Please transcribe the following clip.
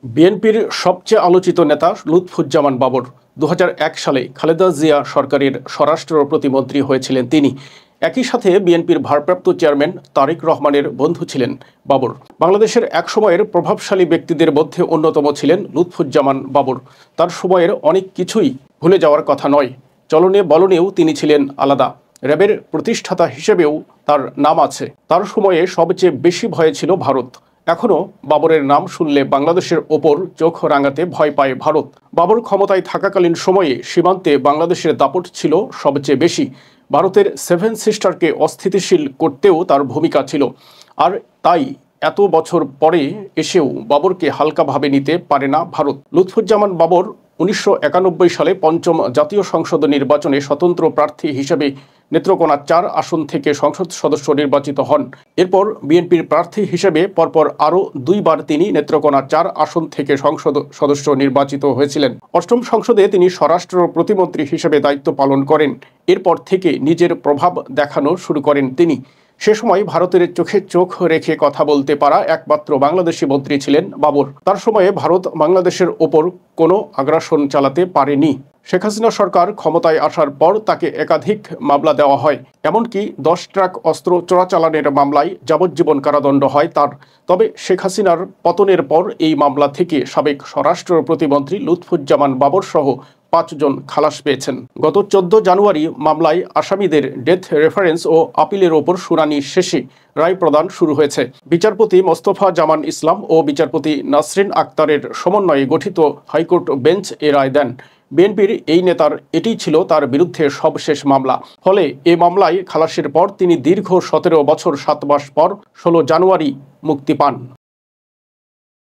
বিএনপির সবচেয়ে আলোচিত নেতা লুৎফুজ্জামান বাবর ২০০১ সালে খালেদা জিয়া সরকারের স্বরাষ্ট্র প্রতিমন্ত্রী হয়েছিলেন তিনি। একই সাথে বিএনপির ভারপ্রাপ্ত চেয়ারম্যান তারেক রহমানের বন্ধু ছিলেন বাবর। বাংলাদেশের এক সময়ের প্রভাবশালী ব্যক্তিদের মধ্যে অন্যতম ছিলেন লুৎফুজ্জামান বাবর। তার সময়ের অনেক কিছুই ভুলে যাওয়ার কথা নয়। চলনে বলনেও তিনি ছিলেন আলাদা। র্যাবের প্রতিষ্ঠাতা হিসেবেও তার নাম আছে। তার সময়ে সবচেয়ে বেশি ভয়ে ছিল ভারত। এখনও বাবরের নাম শুনলে বাংলাদেশের ওপর চোখ রাঙাতে ভয় পায় ভারত। বাবর ক্ষমতায় থাকাকালীন সময়ে সীমান্তে বাংলাদেশের দাপট ছিল সবচেয়ে বেশি। ভারতের সেভেন সিস্টারকে অস্থিতিশীল করতেও তার ভূমিকা ছিল। আর তাই এত বছর পরে এসেও বাবরকে হালকাভাবে নিতে পারে না ভারত। লুৎফুজ্জামান বাবর ১৯৯১ সালে পঞ্চম জাতীয় সংসদ নির্বাচনে স্বতন্ত্র প্রার্থী হিসেবে নেত্রকোনা ৪ আসন থেকে সংসদ সদস্য নির্বাচিত হন। এরপর বিএনপির প্রার্থী হিসেবে পরপর আরও দুইবার তিনি নেত্রকোনা ৪ আসন থেকে সংসদ সদস্য নির্বাচিত হয়েছিলেন। অষ্টম সংসদে তিনি স্বরাষ্ট্র প্রতিমন্ত্রী হিসেবে দায়িত্ব পালন করেন। এরপর থেকে নিজের প্রভাব দেখানো শুরু করেন তিনি। সে সময় ভারতের চোখে চোখ রেখে কথা বলতে পারা একমাত্র বাংলাদেশি মন্ত্রী ছিলেন বাবর। তার সময়ে ভারত বাংলাদেশের ওপর কোনো আগ্রাসন চালাতে পারেনি। শেখ হাসিনা সরকার ক্ষমতায় আসার পর তাকে একাধিক মামলা দেওয়া হয়। এমনকি ১০ ট্রাক অস্ত্র চোরাচালানের মামলায় যাবজ্জীবন কারাদণ্ড হয় তার। তবে শেখ হাসিনার পতনের পর এই মামলা থেকে সাবেক স্বরাষ্ট্র প্রতিমন্ত্রী লুৎফুজ্জামান বাবর সহ ৫ জন খালাস পেয়েছেন। গত ১৪ জানুয়ারি মামলায় আসামিদের ডেথ রেফারেন্স ও আপিলের ওপর শুনানি শেষে রায় প্রদান শুরু হয়েছে। বিচারপতি মোস্তফা জামান ইসলাম ও বিচারপতি নাসরিন আক্তারের সমন্বয়ে গঠিত হাইকোর্ট বেঞ্চ এ রায় দেন। বিএনপির এই নেতার এটিই ছিল তার বিরুদ্ধে সবশেষ মামলা। ফলে এ মামলায় খালাসের পর তিনি দীর্ঘ ১৭ বছর ৭ মাস পর ১৬ জানুয়ারি মুক্তি পান।